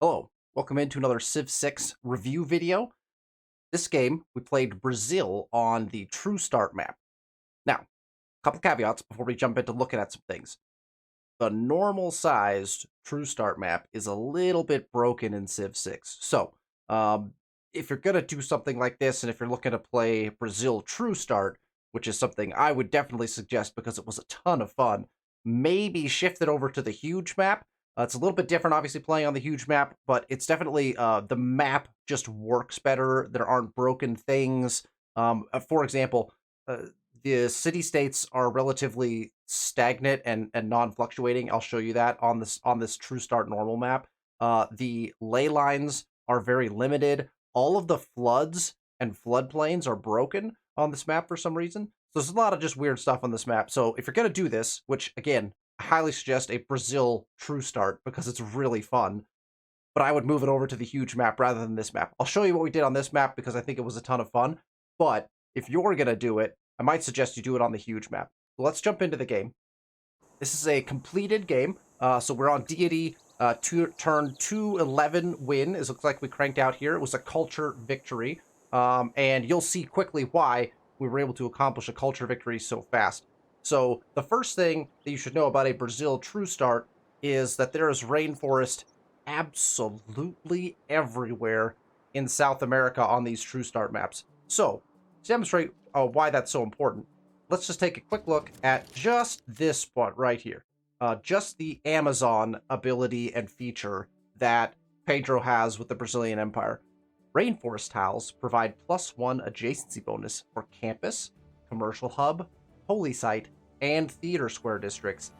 Hello, welcome into another Civ 6 review video. This game, we played Brazil on the True Start map. Now, a couple caveats before we jump into looking at some things. The normal sized True Start map is a little bit broken in Civ 6. So, if you're going to do something like this, and if you're looking to play Brazil True Start, which is something I would definitely suggest because it was a ton of fun, maybe shift it over to the huge map. It's a little bit different, obviously, playing on the huge map, but it's definitely the map just works better. There aren't broken things. For example, the city states are relatively stagnant and non-fluctuating. I'll show you that on this True Start normal map. The ley lines are very limited. All of the floods and floodplains are broken on this map for some reason. So there's a lot of just weird stuff on this map. So if you're gonna do this, which again, I highly suggest a Brazil True Start because it's really fun, but I would move it over to the huge map rather than this map. I'll show you what we did on this map because I think it was a ton of fun. But if you're gonna do it, I might suggest you do it on the huge map. So let's jump into the game. This is a completed game. So we're on deity, turn 211 win, as it looks like we cranked out here. It was a culture victory. And you'll see quickly why we were able to accomplish a culture victory so fast. So the first thing that you should know about a Brazil True Start is that there is rainforest absolutely everywhere in South America on these True Start maps. So to demonstrate why that's so important, let's just take a quick look at just this spot right here. Just the Amazon ability and feature that Pedro has with the Brazilian Empire. Rainforest tiles provide +1 adjacency bonus for campus, commercial hub, holy site, and theater square districts,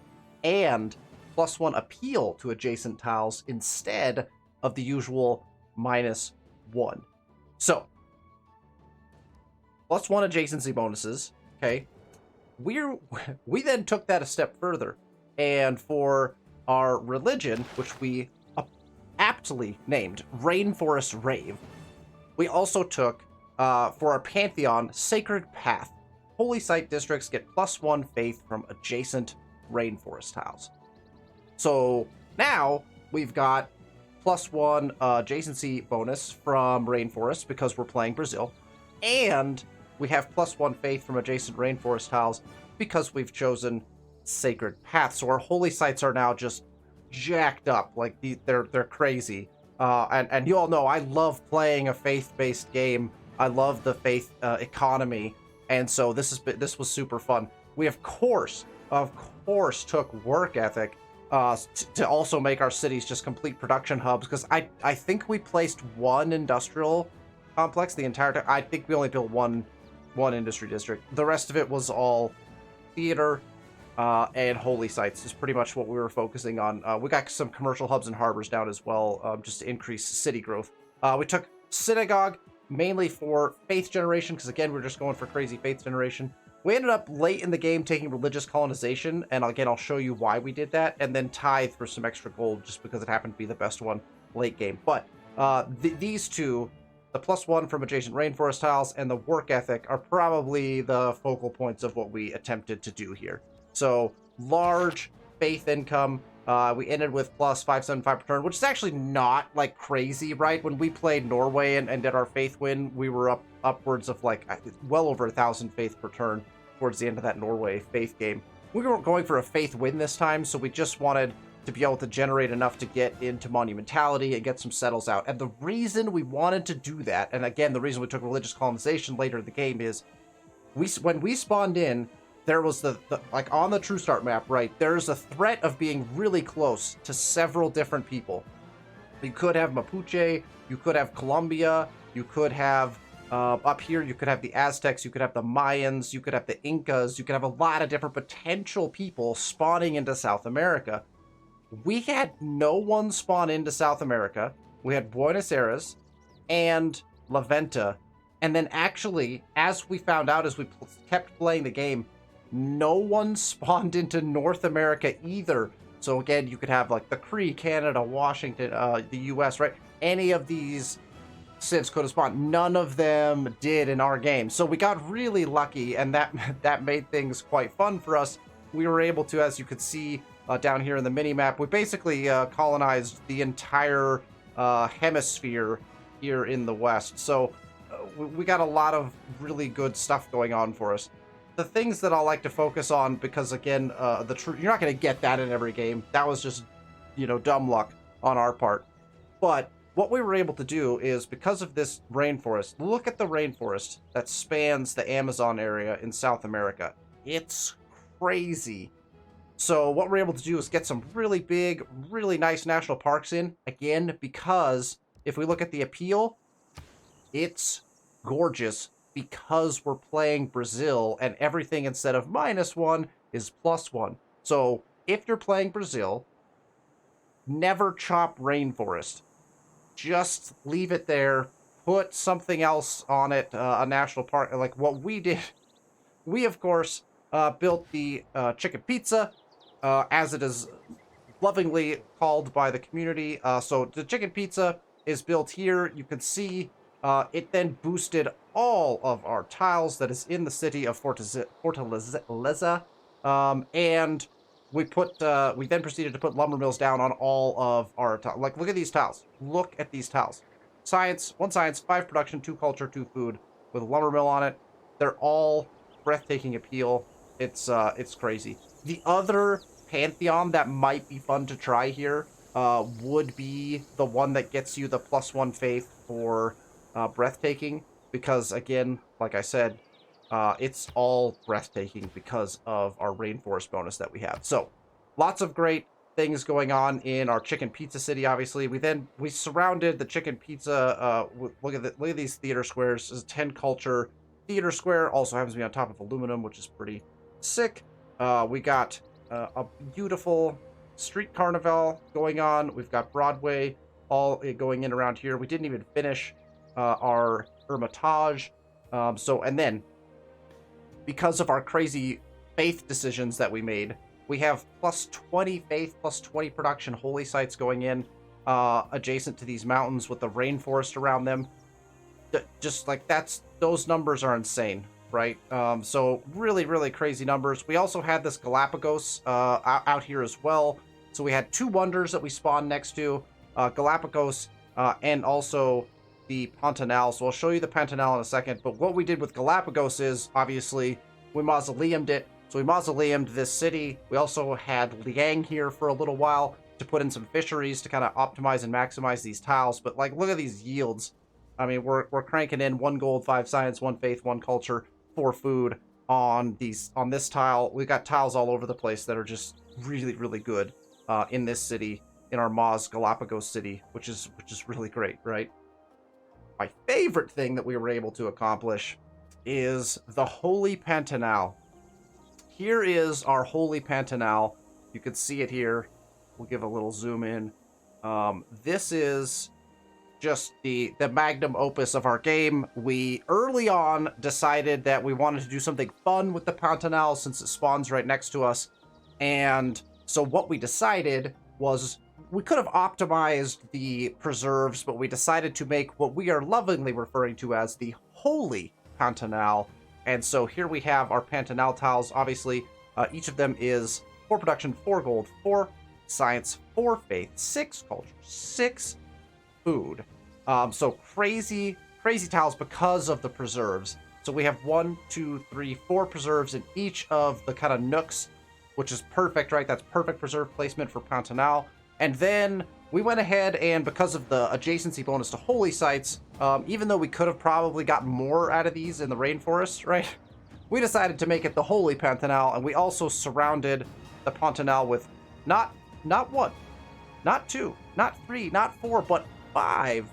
and +1 appeal to adjacent tiles instead of the usual -1. So, +1 adjacency bonuses, okay? We then took that a step further, and for our religion, which we aptly named Rainforest Rave, we also took, for our Pantheon, Sacred Path. Holy Site districts get +1 faith from adjacent rainforest tiles. So now we've got +1 adjacency bonus from rainforest because we're playing Brazil, and we have +1 faith from adjacent rainforest tiles because we've chosen Sacred Path. So our holy sites are now just jacked up, like they're crazy. And you all know I love playing a faith-based game. I love the faith economy, and so this was super fun. We of course took work ethic to also make our cities just complete production hubs, because I think we placed one industrial complex the entire time. I think we only built one industry district. The rest of it was all theater and holy sites is pretty much what we were focusing on. We got some commercial hubs and harbors down as well, just to increase city growth. We took synagogue mainly for faith generation, because again, we're just going for crazy faith generation. We ended up late in the game taking religious colonization, and again, I'll show you why we did that, and then tithe for some extra gold, just because it happened to be the best one late game. But these two, the +1 from adjacent rainforest tiles and the work ethic, are probably the focal points of what we attempted to do here. So large faith income. We ended with +575 per turn, which is actually not like crazy, right? When we played Norway and did our faith win, we were upwards of like well over 1,000 faith per turn towards the end of that Norway faith game. We weren't going for a faith win this time, so we just wanted to be able to generate enough to get into monumentality and get some settles out. And the reason we wanted to do that, and again, the reason we took religious colonization later in the game, is when we spawned in, there was the like on the True Start map, right? There's a threat of being really close to several different people. You could have Mapuche, you could have Colombia, you could have up here, you could have the Aztecs, you could have the Mayans, you could have the Incas, you could have a lot of different potential people spawning into South America. We had no one spawn into South America. We had Buenos Aires and La Venta. And then actually, as we found out as we kept playing the game, no one spawned into North America either. So again, you could have like the Cree, Canada, Washington, the US, right? Any of these civs could have spawned. None of them did in our game. So we got really lucky, and that made things quite fun for us. We were able to, as you could see down here in the mini map, we basically colonized the entire hemisphere here in the West. So we got a lot of really good stuff going on for us. The things that I like to focus on, because again, you're not going to get that in every game. That was just, dumb luck on our part. But what we were able to do is, because of this rainforest, look at the rainforest that spans the Amazon area in South America. It's crazy. So what we're able to do is get some really big, really nice national parks in, again, because if we look at the appeal, it's gorgeous because we're playing Brazil and everything instead of -1 is +1. So if you're playing Brazil, never chop rainforest. Just leave it there. Put something else on it, a national park, like what we did. We, of course, built the chicken pizza, as it is lovingly called by the community. So the chicken pizza is built here. You can see it then boosted all of our tiles that is in the city of Fortaleza. And we then proceeded to put lumber mills down on all of our tiles. Like, look at these tiles. Look at these tiles. Science, 1 science, 5 production, 2 culture, 2 food, with a lumber mill on it. They're all breathtaking appeal. It's crazy. The other pantheon that might be fun to try here would be the one that gets you the +1 faith for breathtaking, because again, like I said, it's all breathtaking because of our rainforest bonus that we have. So lots of great things going on in our chicken pizza city. Obviously, we surrounded the chicken pizza. Look at these theater squares. This is 10 culture theater square. Also happens to be on top of aluminum, which is pretty sick. We got a beautiful street carnival going on. We've got Broadway all going in around here. We didn't even finish our Hermitage. And then, because of our crazy faith decisions that we made, we have +20 faith, +20 production holy sites going in adjacent to these mountains with the rainforest around them. Just like those numbers are insane, right? So really, really crazy numbers. We also had this Galapagos out here as well. So we had 2 wonders that we spawned next to Galapagos and also the Pantanal. So I'll show you the Pantanal in a second. But what we did with Galapagos is, obviously, we mausoleumed it. So we mausoleumed this city. We also had Liang here for a little while to put in some fisheries to kind of optimize and maximize these tiles. But like, look at these yields. I mean, we're cranking in 1 gold, 5 science, 1 faith, 1 culture, 4 food on this tile. We've got tiles all over the place that are just really, really good in this city, in our Galapagos city, which is really great, right? My favorite thing that we were able to accomplish is the Holy Pantanal. Here is our Holy Pantanal. You can see it here. We'll give a little zoom in. This is just the magnum opus of our game. We early on decided that we wanted to do something fun with the Pantanal since it spawns right next to us. And so what we decided was, we could have optimized the preserves, but we decided to make what we are lovingly referring to as the Holy Pantanal. And so here we have our Pantanal tiles. Obviously, each of them is 4 production, 4 gold, 4 science, 4 faith, 6 culture, 6 food. So crazy tiles because of the preserves. So we have 1, 2, 3, 4 preserves in each of the kind of nooks, which is perfect, right? That's perfect preserve placement for Pantanal. And then we went ahead and, because of the adjacency bonus to holy sites, even though we could have probably gotten more out of these in the rainforest, right? We decided to make it the Holy Pantanal, and we also surrounded the Pantanal with not 1, not 2, not 3, not 4, but 5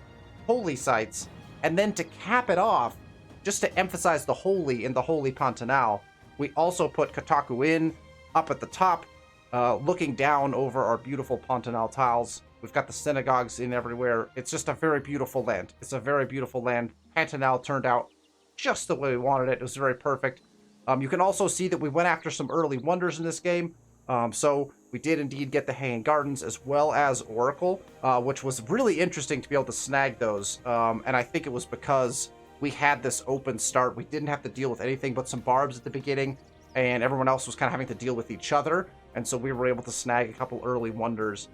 holy sites. And then to cap it off, just to emphasize the holy in the Holy Pantanal, we also put Kotaku Inn up at the top, looking down over our beautiful Pantanal tiles. We've got the synagogues in everywhere. It's just a very beautiful land. It's a very beautiful land. Pantanal turned out just the way we wanted it. It was very perfect. You can also see that we went after some early wonders in this game. So we did indeed get the Hanging Gardens as well as Oracle, which was really interesting to be able to snag those. And I think it was because we had this open start. We didn't have to deal with anything but some barbs at the beginning, and everyone else was kind of having to deal with each other. And so we were able to snag a couple early wonders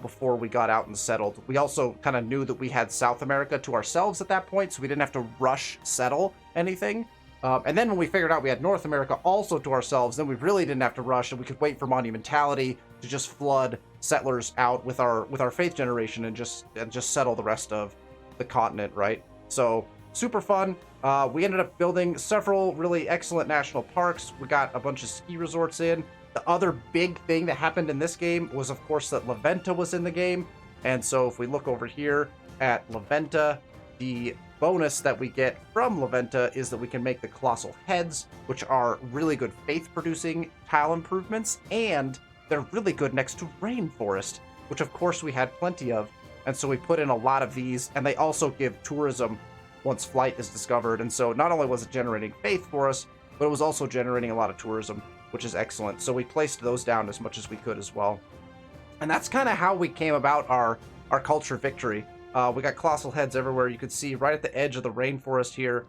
before we got out and settled. We also kind of knew that we had South America to ourselves at that point, so we didn't have to rush settle anything. And then when we figured out we had North America also to ourselves, then we really didn't have to rush, and we could wait for monumentality to just flood settlers out with our faith generation and just settle the rest of the continent, right? So super fun. We ended up building several really excellent national parks. We got a bunch of ski resorts in. The other big thing that happened in this game was, of course, that La Venta was in the game. And so if we look over here at La Venta, the bonus that we get from La Venta is that we can make the colossal heads, which are really good faith-producing tile improvements, and they're really good next to rainforest, which of course we had plenty of. And so we put in a lot of these, and they also give tourism once flight is discovered. And so not only was it generating faith for us, but it was also generating a lot of tourism, which is excellent. So we placed those down as much as we could as well. And that's kind of how we came about our culture victory. We got colossal heads everywhere. You could see right at the edge of the rainforest here,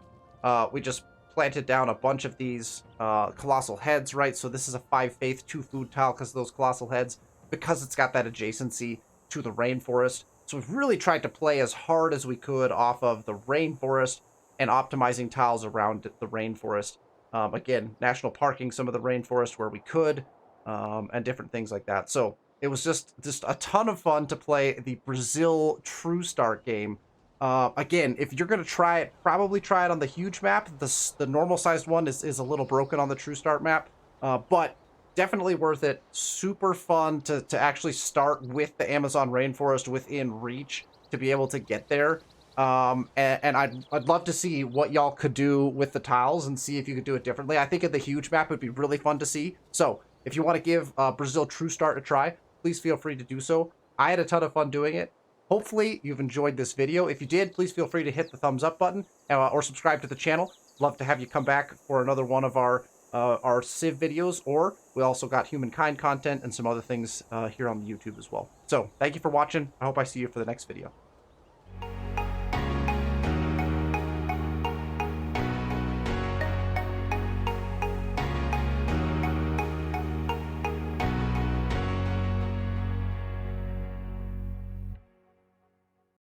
we just planted down a bunch of these colossal heads, right? So this is a 5 faith, 2 food tile because of those colossal heads, because it's got that adjacency to the rainforest. So we've really tried to play as hard as we could off of the rainforest and optimizing tiles around the rainforest. Again, national parking some of the rainforest where we could, and different things like that. So it was just a ton of fun to play the Brazil True Start game. Again, if you're going to try it, probably try it on the huge map. The normal sized one is a little broken on the True Start map, but definitely worth it. Super fun to actually start with the Amazon rainforest within reach to be able to get there. And I'd love to see what y'all could do with the tiles and see if you could do it differently. I think in the huge map would be really fun to see. So if you want to give Brazil True Start a try, please feel free to do so. I had a ton of fun doing it. Hopefully you've enjoyed this video. If you did, please feel free to hit the thumbs up button or subscribe to the channel. Love to have you come back for another one of our Civ videos, or we also got humankind content and some other things here on the YouTube as well. So thank you for watching. I hope I see you for the next video.